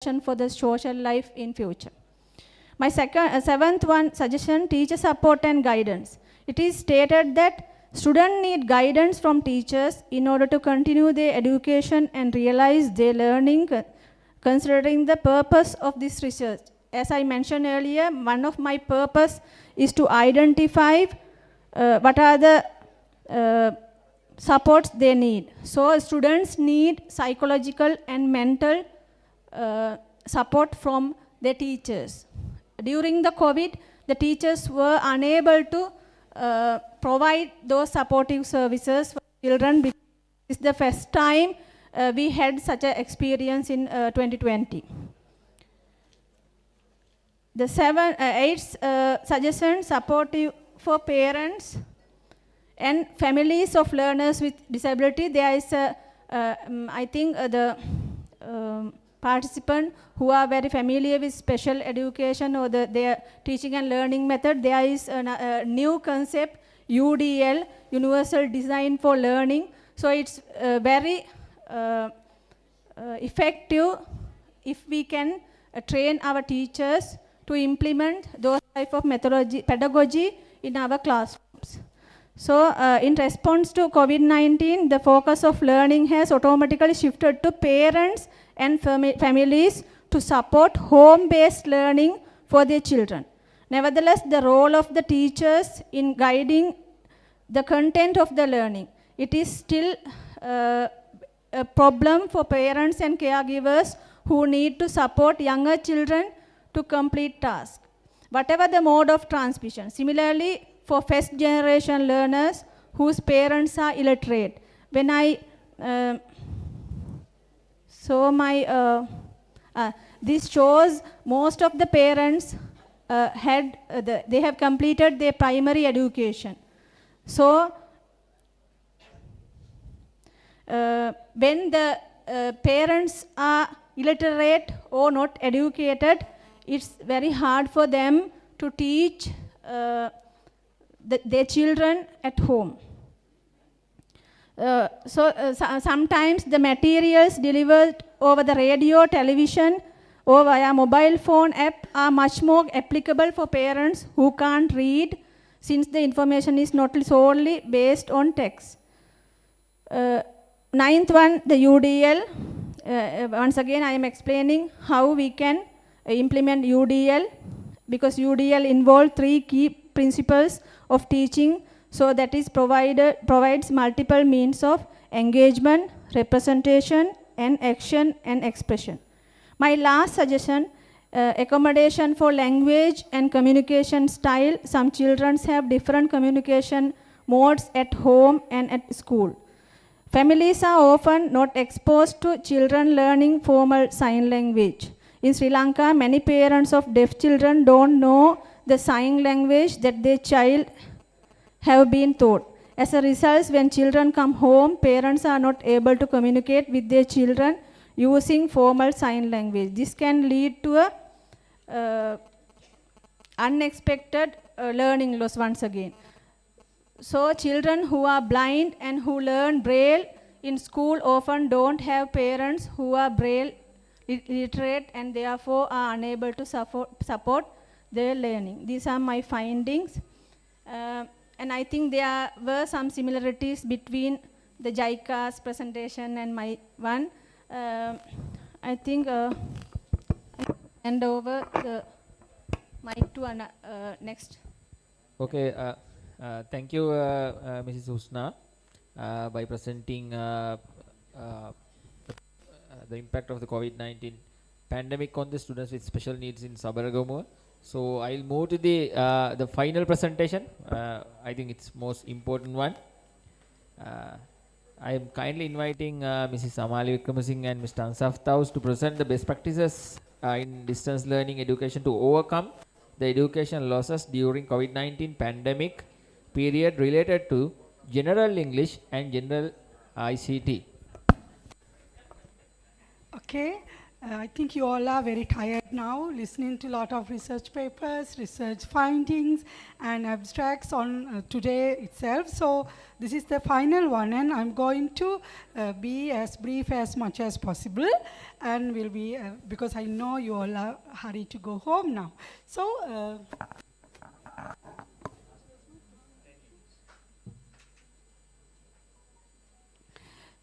for the social life in future. My seventh one suggestion, teacher support and guidance. It is stated that students need guidance from teachers in order to continue their education and realize their learning, considering the purpose of this research. As I mentioned earlier, one of my purpose is to identify what are the supports they need. So students need psychological and mental support from their teachers. During the COVID, the teachers were unable to provide those supportive services for children because it's the first time we had such an experience in 2020. The eighth suggestion, supportive for parents and families of learners with disability. There is I think the participant who are very familiar with special education or their teaching and learning method, there is a new concept, UDL, Universal Design for Learning. So it's very effective if we can train our teachers to implement those type of pedagogy in our classrooms. So in response to COVID-19, the focus of learning has automatically shifted to parents and families to support home-based learning for their children. Nevertheless, the role of the teachers in guiding the content of the learning, it is still a problem for parents and caregivers who need to support younger children to complete tasks, whatever the mode of transmission. Similarly, for first generation learners whose parents are illiterate, when I saw my, this shows most of the parents they have completed their primary education. So when the parents are illiterate or not educated, it's very hard for them to teach their children at home. Sometimes the materials delivered over the radio, television, or via mobile phone app are much more applicable for parents who can't read, since the information is not solely based on text. Ninth one, the UDL. Once again, I am explaining how we can implement UDL, because UDL involves 3 key principles of teaching. So that is provides multiple means of engagement, representation, and action and expression. My last suggestion, accommodation for language and communication style. Some children have different communication modes at home and at school. Families are often not exposed to children learning formal sign language. In Sri Lanka, many parents of deaf children don't know the sign language that their child have been taught. As a result, when children come home, parents are not able to communicate with their children using formal sign language. This can lead to a unexpected learning loss once again. So children who are blind and who learn Braille in school often don't have parents who are Braille literate and therefore are unable to support their learning. These are my findings. And I think there were some similarities between the JICA's presentation and my one. I think I hand over the mic to next. Okay, thank you, Mrs. Husna, by presenting the impact of the COVID-19 pandemic on the students with special needs in Sabaragamuwa. So I'll move to the final presentation. I think it's most important one. I am kindly inviting Mrs. Amali Wickramasinghe and Mr. Ansaf Taus to present the best practices in distance learning education to overcome the education losses during COVID-19 pandemic period related to general English and general ICT. Okay, I think you all are very tired now, listening to a lot of research papers, research findings, and abstracts on today itself. So this is the final one, and I'm going to be as brief as much as possible, and will be because I know you all are hurried to go home now. So.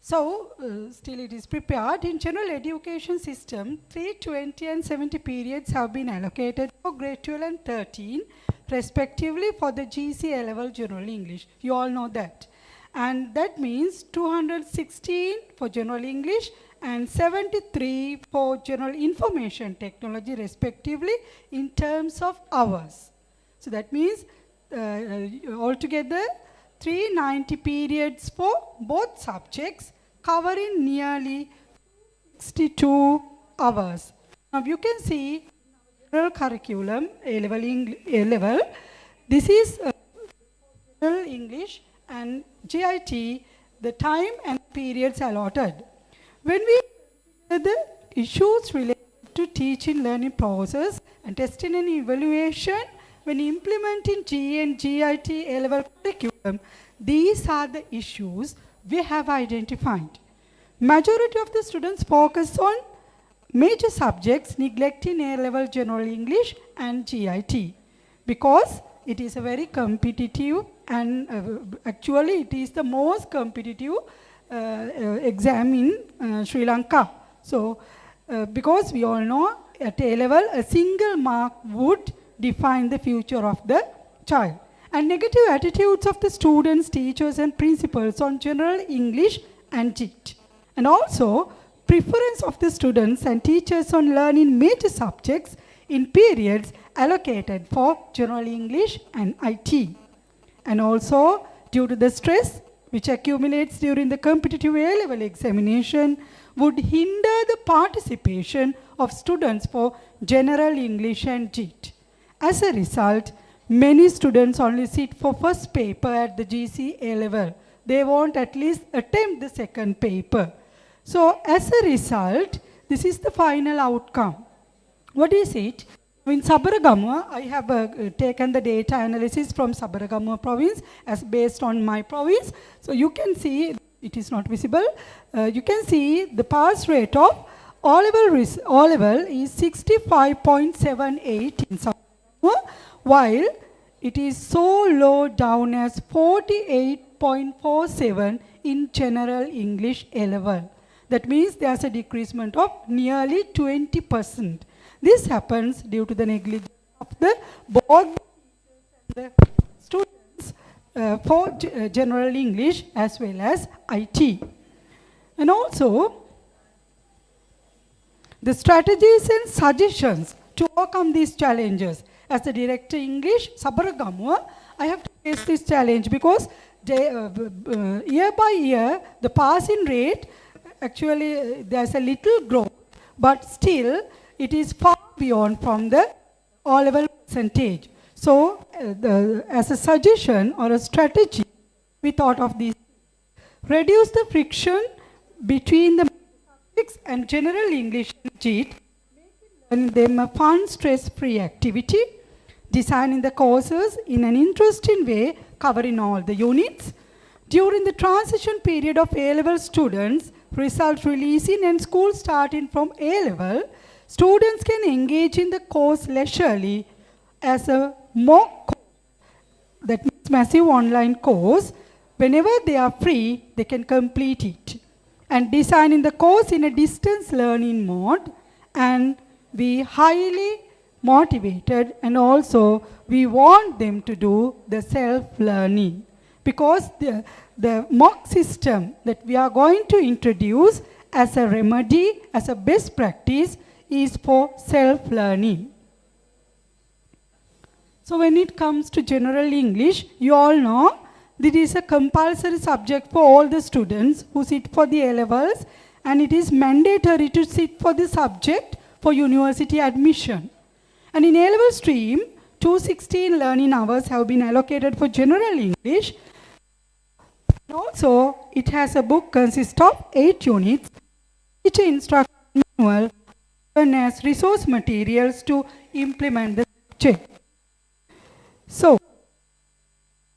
Still it is prepared. In general education system, 3, 20 and 70 periods have been allocated for grade 12 and 13, respectively for the GC A-level General English. You all know that. And that means 216 for General English and 73 for General Information Technology, respectively, in terms of hours. So that means altogether 390 periods for both subjects, covering nearly 62 hours. Now you can see general curriculum, A-level. This is general English and GIT, the time and periods allotted. When we consider the issues related to teaching learning process and testing and evaluation, when implementing GE and GIT A-level curriculum, these are the issues we have identified. Majority of the students focus on major subjects, neglecting A-level General English and GIT, because it is a very competitive and actually it is the most competitive exam in Sri Lanka. So, because we all know at A-level, a single mark would define the future of the child. And negative attitudes of the students, teachers and principals on general English and GIT. And also preference of the students and teachers on learning major subjects in periods allocated for general English and IT. And also due to the stress which accumulates during the competitive A-level examination would hinder the participation of students for general English and GIT. As a result, many students only sit for first paper at the GC A-level. They won't at least attempt the second paper. So as a result, this is the final outcome. What is it? In Sabaragamuwa, I have taken the data analysis from Sabaragamuwa province as based on my province. So you can see, it is not visible, you can see the pass rate of O-level is 65.78 in Sabaragamuwa, while it is so low down as 48.47 in general English A-level. That means there is a decreasement of nearly 20%. This happens due to the negligence of the both the students for general English as well as IT. And also, the strategies and suggestions to overcome these challenges. As the Director English, Sabaragamuwa, I have to face this challenge because year by year, the passing rate, actually there's a little growth, but still it is far beyond from the O-level percentage. So as a suggestion or a strategy, we thought of this. Reduce the friction between the mathematics and general English and GIT, making them a fun, stress-free activity, designing the courses in an interesting way, covering all the units. During the transition period of A-level students, result releasing and school starting from A-level, students can engage in the course leisurely as a mock course, that means massive online course. Whenever they are free, they can complete it. And designing the course in a distance learning mode, and we highly motivated, and also we want them to do the self-learning, because the mock system that we are going to introduce as a remedy, as a best practice, is for self-learning. So when it comes to general English, you all know that it is a compulsory subject for all the students who sit for the A-levels, and it is mandatory to sit for the subject for university admission. And in A-level stream, 216 learning hours have been allocated for general English. And also, it has a book consist of 8 units, teacher instruction manual, as resource materials to implement the subject. So,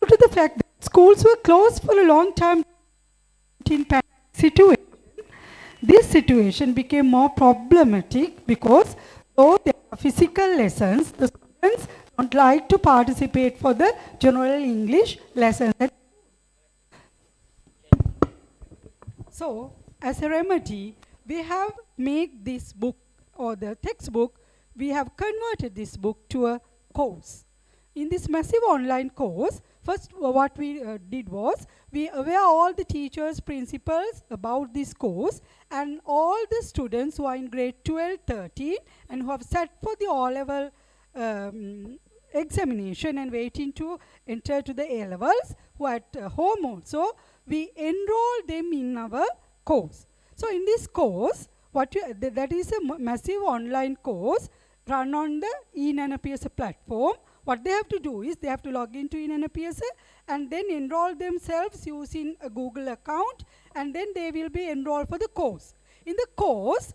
due to the fact that schools were closed for a long time in pandemic situation, this situation became more problematic because though there are physical lessons, the students don't like to participate for the general English lessons. So, as a remedy, we have made this book or the textbook, we have converted this book to a course. In this massive online course, first what we did was, we aware all the teachers, principals about this course, and all the students who are in grade 12, 13, and who have sat for the O-level examination and waiting to enter to the A-levels, who are at home also, we enroll them in our course. So in this course, that is a massive online course run on the eNanaPSA platform. What they have to do is they have to log into eNanaPSA and then enroll themselves using a Google account, and then they will be enrolled for the course. In the course,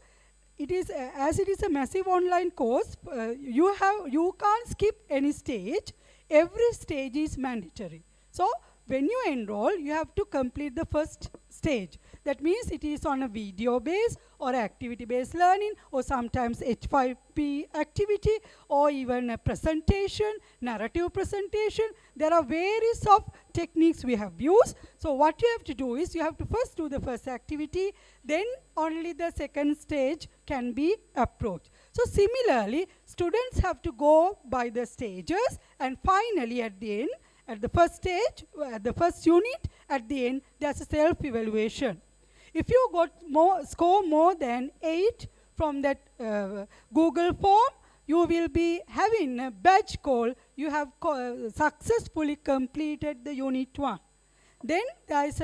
it is as it is a massive online course, you can't skip any stage. Every stage is mandatory. So when you enroll, you have to complete the first stage. That means it is on a video base or activity based learning, or sometimes H5P activity, or even a presentation, narrative presentation. There are various of techniques we have used. So what you have to do is you have to first do the first activity, then only the second stage can be approached. So similarly, students have to go by the stages, and finally at the end, at the first stage, at the first unit, at the end, there's a self-evaluation. If you score more than 8 from that Google form, you will be having a badge called you have successfully completed the unit 1. Then there is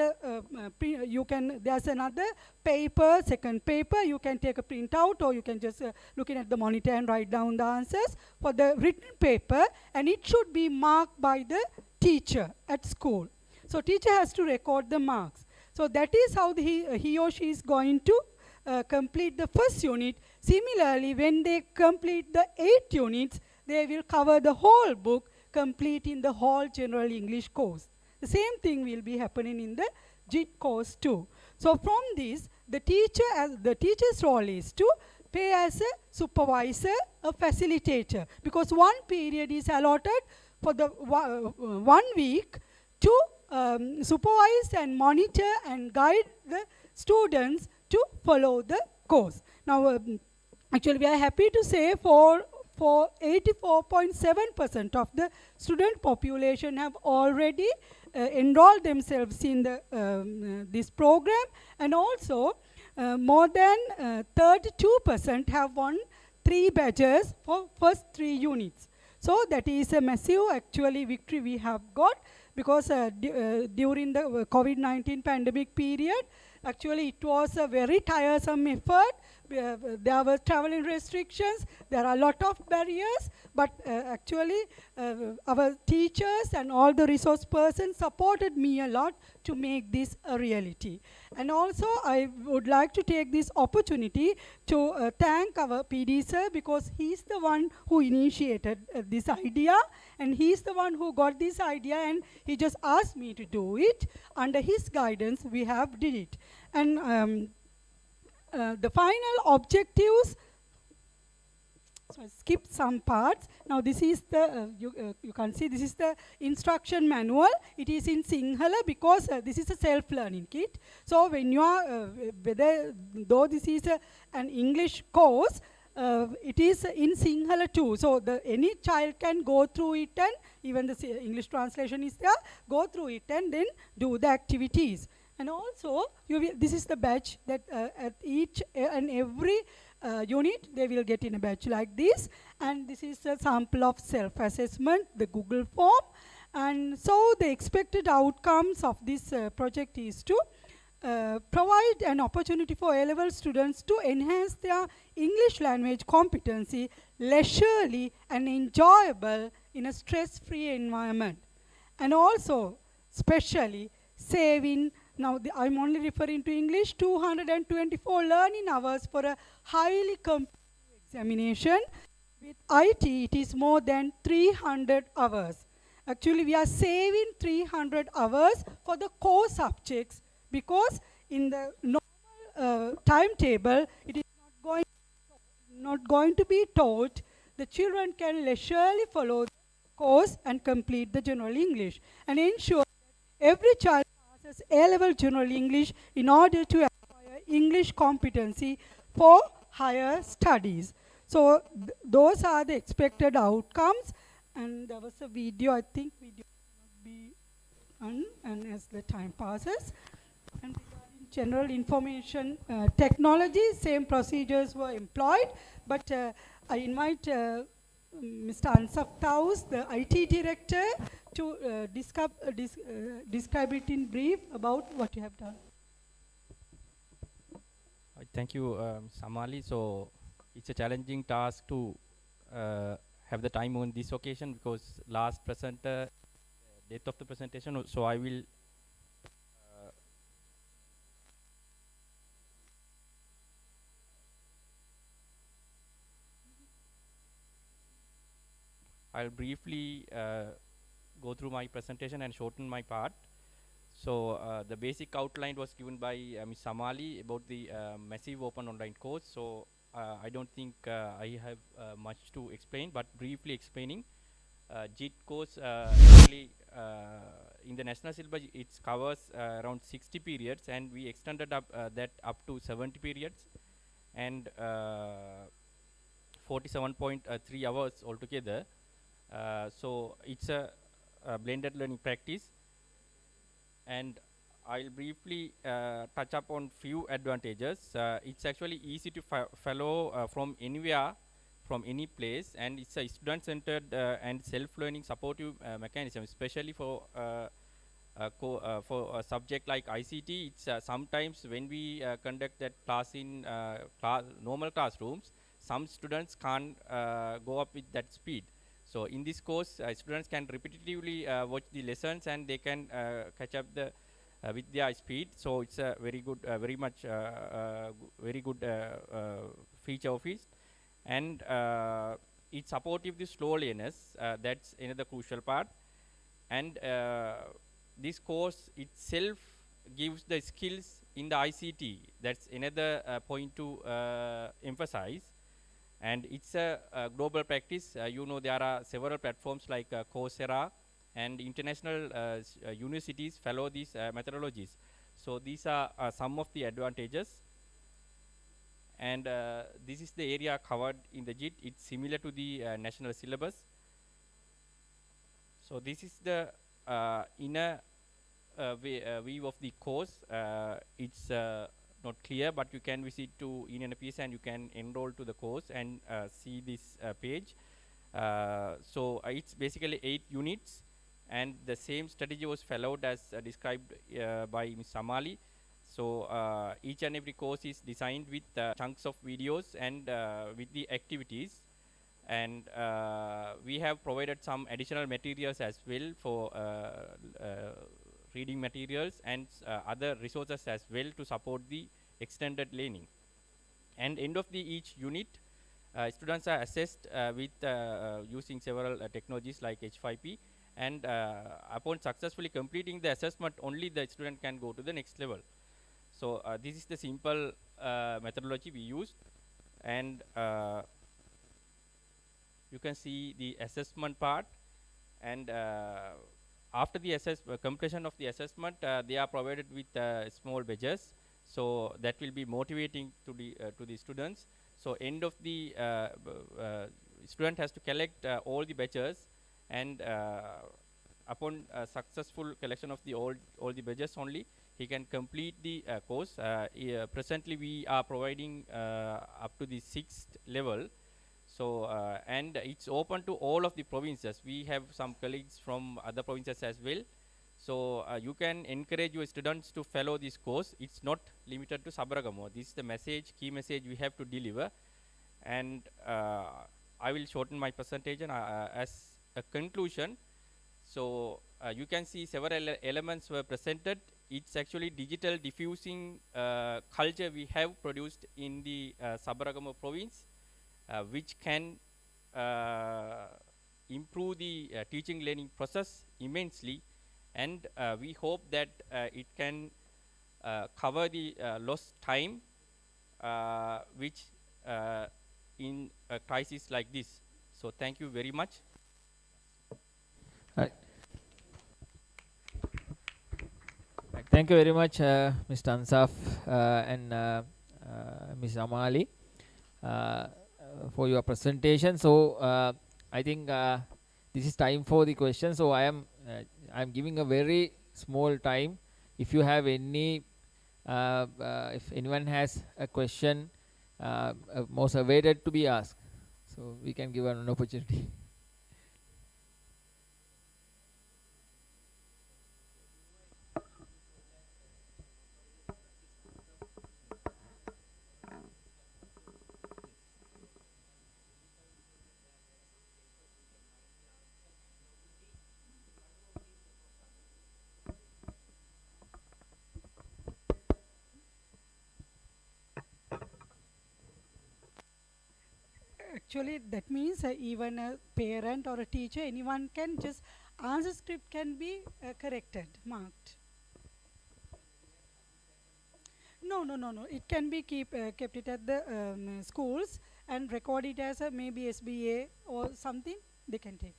there's another paper, second paper. You can take a printout, or you can just look in at the monitor and write down the answers for the written paper, and it should be marked by the teacher at school. So teacher has to record the marks. So that is how he or she is going to complete the first unit. Similarly, when they complete the 8 units, they will cover the whole book, completing the whole general English course. The same thing will be happening in the JIT course too. So from this, the teacher's role is to play as a supervisor, a facilitator, because one period is allotted for the 1 week to supervise and monitor and guide the students to follow the course. Now, actually, we are happy to say for 84.7% of the student population have already enrolled themselves in the this program, and also more than 32% have won 3 badges for first 3 units. So that is a massive actually victory we have got, because during the COVID-19 pandemic period, actually it was a very tiresome effort. There were traveling restrictions, there are a lot of barriers, but actually our teachers and all the resource persons supported me a lot to make this a reality. And also I would like to take this opportunity to thank our PD sir, because he's the one who initiated this idea, and he's the one who got this idea, and he just asked me to do it. Under his guidance we have did it. And the final objectives, so I skipped some parts. Now this is the, you can see this is the instruction manual. It is in Sinhala because this is a self-learning kit. So when you are, though this is an English course, it is in Sinhala too. So any child can go through it, and even the English translation is there, go through it and then do the activities. And also, this is the badge that at each and every unit, they will get in a badge like this. And this is a sample of self-assessment, the Google form. And so the expected outcomes of this project is to provide an opportunity for A-level students to enhance their English language competency leisurely and enjoyable in a stress-free environment. And also, especially, saving, now I'm only referring to English, 224 learning hours for a highly competitive examination. With IT, it is more than 300 hours. Actually, we are saving 300 hours for the core subjects because in the normal timetable, it is not going to be taught. The children can leisurely follow the course and complete the general English and ensure that every child passes A-level general English in order to acquire English competency for higher studies. So those are the expected outcomes. And there was a video, I think video cannot be on, and as the time passes. And regarding general information technology, same procedures were employed, but I invite Mr. Ansaf Taus, the IT director, to describe it in brief about what you have done. Thank you, Samali. So it's a challenging task to have the time on this occasion because last presenter, date of the presentation. So I will I'll briefly go through my presentation and shorten my part. So the basic outline was given by Ms. Samali about the massive open online course. So I don't think I have much to explain, but briefly explaining, JIT course actually in the national syllabus it covers around 60 periods, and we extended up that up to 70 periods and 47.3 hours altogether. So it's a blended learning practice, and I'll briefly touch upon few advantages. It's actually easy to follow from anywhere, from any place, and it's a student-centered and self-learning supportive mechanism, especially for a subject like ICT. It's sometimes when we conduct that class in normal classrooms, some students can't go up with that speed. So in this course, students can repetitively watch the lessons and they can catch up the with their speed. So it's a very good, very much very good feature of it, and it's supportive to slow learners. That's another crucial part, and this course itself gives the skills in the ICT. That's another point to emphasize. And it's a global practice. You know, there are several platforms like Coursera, and international universities follow these methodologies. So these are some of the advantages. And this is the area covered in the JIT. It's similar to the national syllabus. So this is the inner view of the course. It's not clear, but you can visit to ENPS and you can enroll to the course and see this page. So it's basically 8 units, and the same strategy was followed as described by Ms. Samali. So each and every course is designed with chunks of videos and with the activities, and we have provided some additional materials as well for reading materials and other resources as well to support the extended learning. And end of the each unit, students are assessed with using several technologies like H5P, and upon successfully completing the assessment, only the student can go to the next level. So this is the simple methodology we used, and you can see the assessment part, and after the completion of the assessment, they are provided with small badges, so that will be motivating to the students. So end of the student has to collect all the badges, and upon successful collection of the all the badges only, he can complete the course. Presently we are providing up to the 6th level. So and it's open to all of the provinces. We have some colleagues from other provinces as well. So you can encourage your students to follow this course. It's not limited to Sabaragamuwa. This is the message, key message we have to deliver. And I will shorten my presentation as a conclusion. So you can see several elements were presented. It's actually digital diffusing culture we have produced in the Sabaragamuwa province. which can improve the teaching learning process immensely, and we hope that it can cover the lost time which in a crisis like this. So thank you very much. Right. Thank you very much, Mr. Ansaf and Ms. Amali, for your presentation. So I think this is time for the question. So I'm giving a very small time. If you have any, if anyone has a question, most awaited to be asked, so we can give an opportunity. Actually, that means even a parent or a teacher, anyone can just answer script can be corrected, marked. No, no, no, no. It can be kept it at the schools and record it as a maybe SBA or something they can take.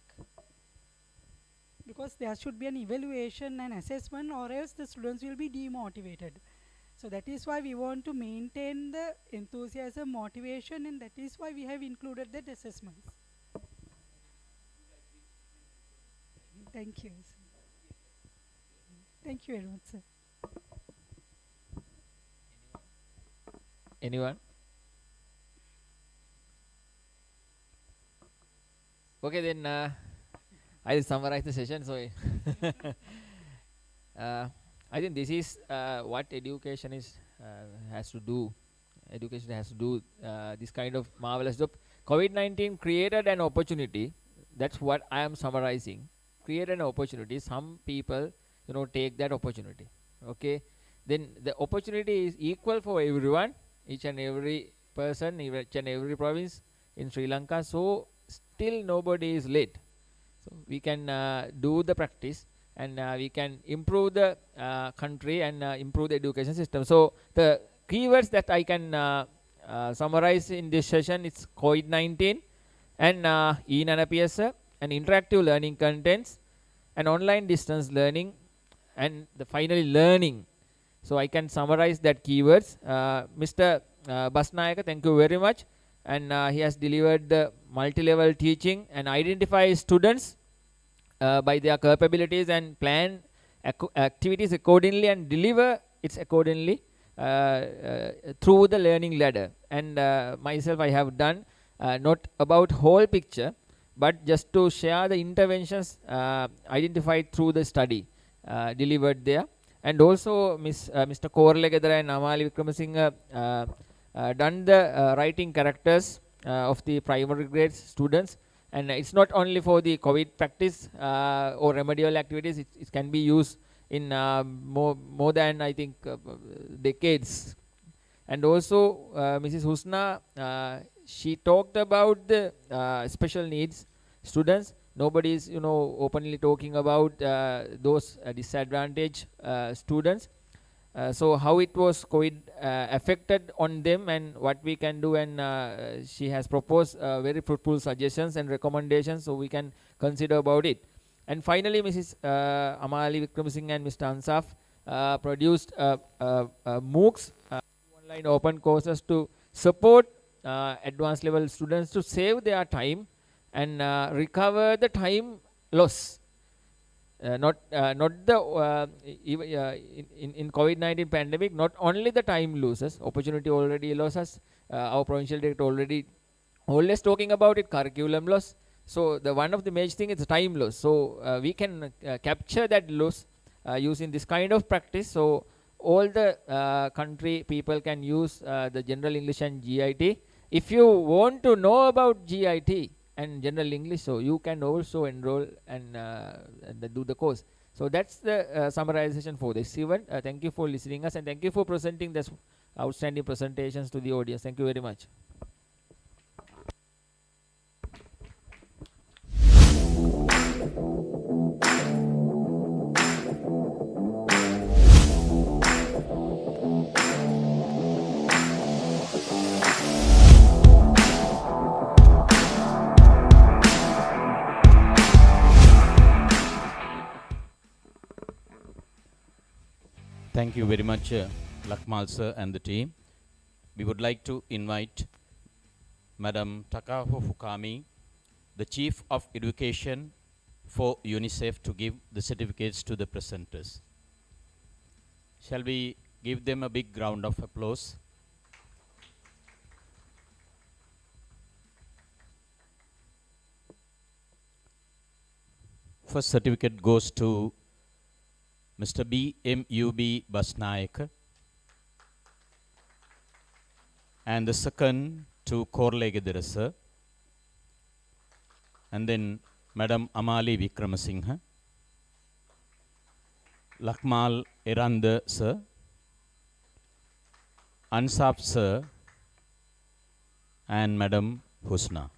Because there should be an evaluation and assessment, or else the students will be demotivated. So that is why we want to maintain the enthusiasm, motivation, and that is why we have included that assessments. Thank you, sir. Thank you very much, sir. Anyone? Okay, then I'll summarize the session. So I think this is what education is has to do. Education has to do this kind of marvelous job. COVID-19 created an opportunity. That's what I am summarizing. Created an opportunity. Some people, take that opportunity. Okay, then the opportunity is equal for everyone, each and every person, each and every province in Sri Lanka. So still nobody is late. So we can do the practice, and we can improve the country and improve the education system. So the keywords that I can summarize in this session is COVID-19 and e-NanaPS and interactive learning contents and online distance learning and the finally learning. So I can summarize that keywords. Mr. Basnayaka, thank you very much. And he has delivered the multi-level teaching and identify students by their capabilities and plan activities accordingly and deliver it accordingly through the learning ladder. And myself, I have done not about whole picture, but just to share the interventions identified through the study delivered there. And also Mr. Korlegedara and Amali Vikramasinghe done the writing characters of the primary grade students. And it's not only for the COVID practice or remedial activities, it can be used in more than, I think, decades. And also Mrs. Husna, she talked about the special needs students. Nobody is openly talking about those disadvantaged students. So how it was COVID affected on them and what we can do, and she has proposed very fruitful suggestions and recommendations, so we can consider about it. And finally, Mrs. Amali Vikramasinghe and Mr. Ansaf produced MOOCs, online open courses to support advanced level students to save their time and recover the time loss. Not the in COVID-19 pandemic, not only the time losses, opportunity already losses. Our provincial director already always talking about it, curriculum loss. So the one of the major thing is time loss. So we can capture that loss using this kind of practice. So all the country people can use the general English and GIT. If you want to know about GIT and general English, so you can also enroll and do the course. So that's the summarization for this event. Thank you for listening us, and thank you for presenting this outstanding presentations to the audience. Thank you very much. Thank you very much, Lakmal sir and the team. We would like to invite Madam Takaho Fukami, the Chief of Education for UNICEF, to give the certificates to the presenters. Shall we give them a big round of applause? First certificate goes to Mr. B.M.U.B. Basnaik, and the second to Korlegedira sir, and then Madam Amali Vikramasinghe, Lakmal Eranda sir, Ansap sir, and Madam Husna.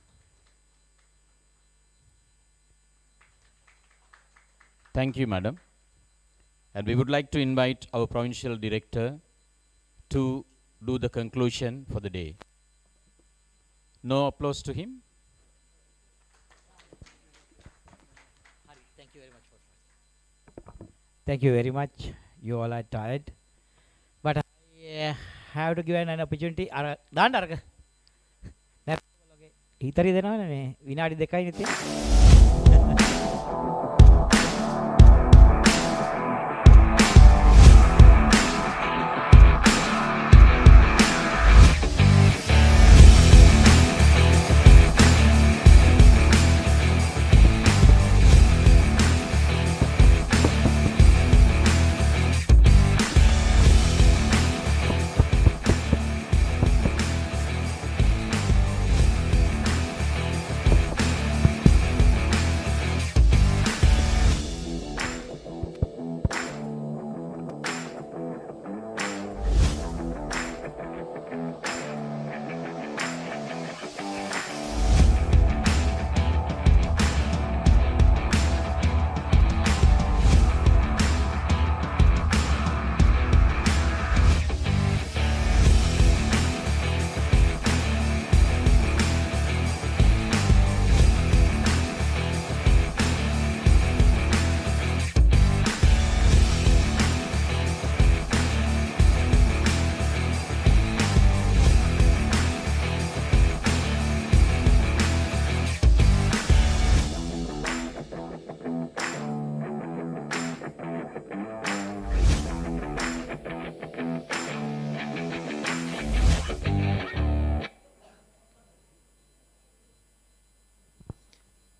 Thank you, Madam. And we would like to invite our Provincial Director to do the conclusion for the day. No applause to him? Thank you very much. Thank you very much. You all are tired. But I have to give an opportunity. දාන්න අරක. හිතරි දෙනවනේ මේ විනාඩි 2යි නෙතේ.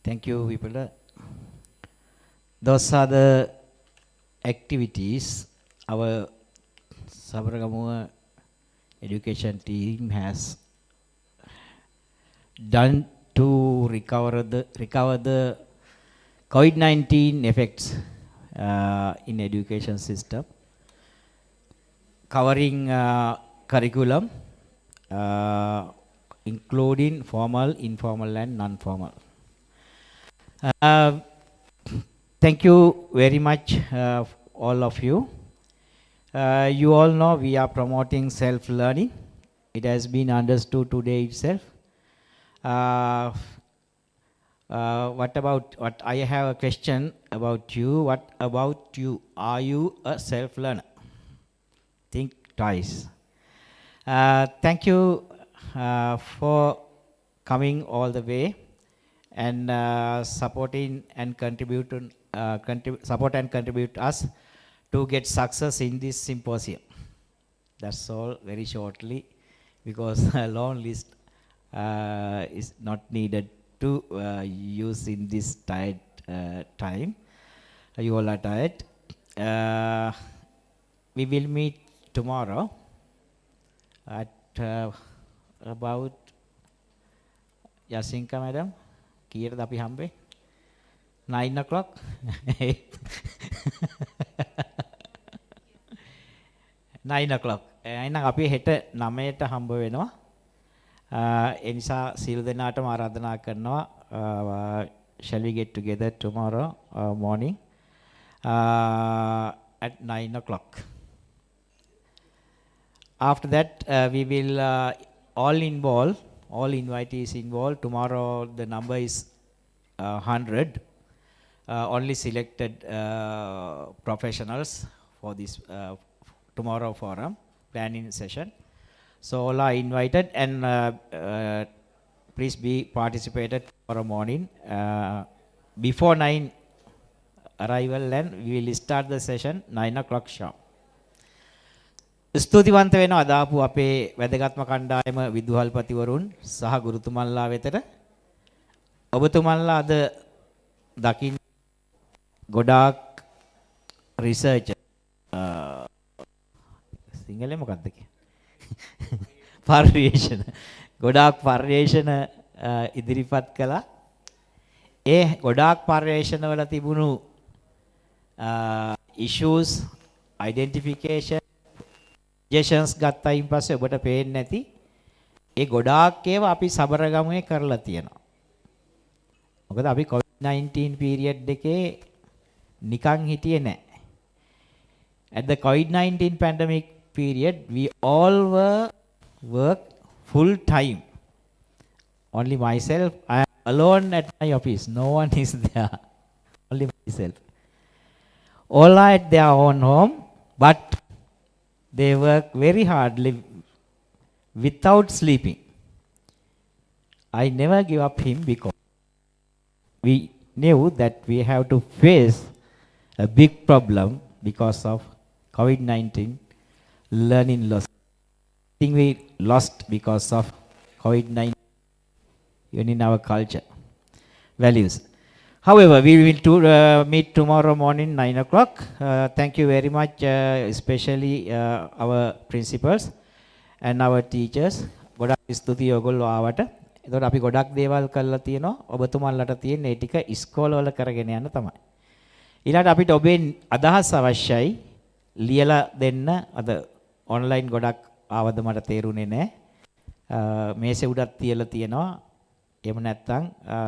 Thank you, Vipula. Those are the activities our Sabaragamuwa education team has done to recover the COVID-19 effects in education system, covering curriculum, including formal, informal, and non-formal. Thank you very much, all of you. You all know we are promoting self-learning. It has been understood today itself. What I have a question about you. What about you? Are you a self-learner? Think twice. Thank you for coming all the way and supporting and contribute us to get success in this symposium. That's all very shortly, because a long list is not needed to use in this tight time. You all are tired. We will meet tomorrow at about Yasinka madam. කීයටද අපි හම්බෙන්නේ 9 o'clock 9 o'clock එහෙනම් අපි හෙට 9ට හම්බ වෙනවා ඒ නිසා සියලු දෙනාටම ආරාධනා කරනවා shall we get together tomorrow morning at 9 o'clock. After that we will all invitees involved. Tomorrow the number is 100. Only selected professionals for this tomorrow forum planning session. So all are invited, and please be participated tomorrow morning before 9 arrival, and we will start the session 9 o'clock sharp. ස්තුතිවන්ත වෙනවා අදාපු අපේ වැදගත්ම කණ්ඩායම විදුහල්පතිවරුන් සහ ගුරුතුමන්ලා වෙතට. ඔබතුමන්ලා අද දකින්න ගොඩාක් රිසර්ච් සිංහලෙන් මොකක්ද කියන්නේ? පර්යේෂණ. ගොඩාක් පර්යේෂණ ඉදිරිපත් කළා. ඒ ගොඩාක් පර්යේෂණ වල තිබුණු issues identification suggestions ගත්තයින් පස්සේ ඔබට පේන්නේ නැති ඒ ගොඩාක් ඒවා අපි සබරගමුවේ කරලා තියෙනවා. මොකද අපි COVID-19 period එකේ නිකන් හිටියේ නැහැ. At the COVID-19 pandemic period we all were work full time. Only myself, I am alone at my office. No one is there. Only myself. All are at their own home, but they work very hardly without sleeping. I never give up him because we knew that we have to face a big problem because of COVID-19 learning loss. I think we lost because of COVID-19 even in our culture, values. However, we will meet tomorrow morning 9 o'clock. Thank you very much, especially our principals and our teachers. ගොඩක් ස්තුතියි ඔයගොල්ලෝ ආවට. එතකොට අපි ගොඩක් දේවල් කරලා තියෙනවා. ඔබතුමන්ලට තියෙන ඒ ටික ඉස්කෝලවල කරගෙන යන්න තමයි. ඊළඟට අපිට ඔබේ අදහස් අවශ්‍යයි. ලියලා දෙන්න. අද ඔන්ලයින් ගොඩක් ආවද මට තේරුනේ නැහැ. මේසේ උඩත් තියලා තියෙනවා. එහෙම නැත්නම්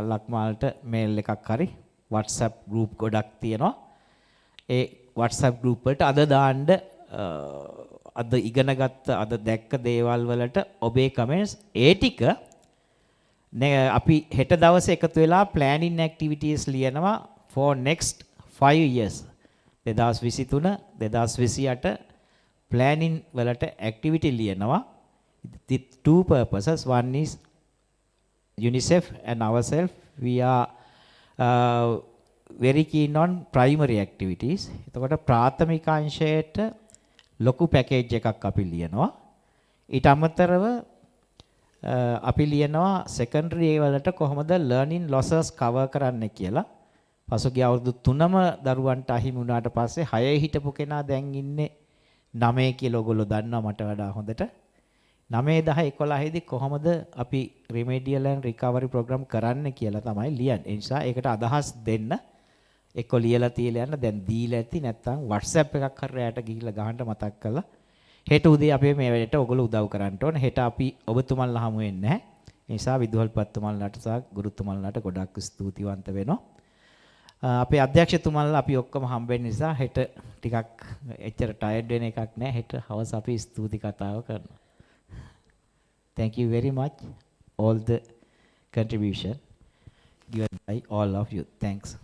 ලක්මාල්ට මේල් එකක් හරි WhatsApp group ගොඩක් තියෙනවා. ඒ WhatsApp group වලට අද දාන්න අද ඉගෙනගත්ත අද දැක්ක දේවල් වලට ඔබේ comments ඒ ටික අපි හෙට දවසේ එකතු වෙලා planning activities ලියනවා for next 5 years. 2023 2028 planning වලට activity ලියනවා. The two purposes. One is UNICEF and ourselves, we are very keen on primary activities. එතකොට ප්‍රාථමික අංශයට ලොකු පැකේජ් එකක් අපි ලියනවා. ඊට අමතරව අපි ලියනවා secondary වලට කොහොමද learning losses cover කරන්න කියලා. පසුගිය අවුරුදු 3ම දරුවන්ට අහිමි වුණාට පස්සේ 6 හිටපු කෙනා දැන් ඉන්නේ 9 කියලා ඔයගොල්ලෝ දන්නවා මට වඩා හොඳට. 9 10 11 දී කොහොමද අපි remedial and recovery program කරන්න කියලා තමයි ලියන්නේ. ඒ නිසා ඒකට අදහස් දෙන්න එක්ක ලියලා තියලා යන්න දැන් දීලා ඇති නැත්නම් WhatsApp එකක් හරි රැයට ගිහිල්ලා ගහන්න මතක් කරලා හෙට උදේ අපි මේ වැඩේට ඔයගොල්ලෝ උදව් කරන්න ඕන. හෙට අපි ඔබතුමන්ලා හමු වෙන්නේ නැහැ. ඒ නිසා විදුහල්පතිතුමන්ලාට සහ ගුරුතුමන්ලාට ගොඩක් ස්තුතිවන්ත වෙනවා. අපේ අධ්‍යක්ෂතුමන්ලා අපි ඔක්කොම හම්බෙන්න නිසා හෙට ටිකක් එච්චර ටයර්ඩ් වෙන එකක් නැහැ. හෙට හවස අපි ස්තුති කතාව කරනවා. Thank you very much, all the contribution given by all of you. Thanks.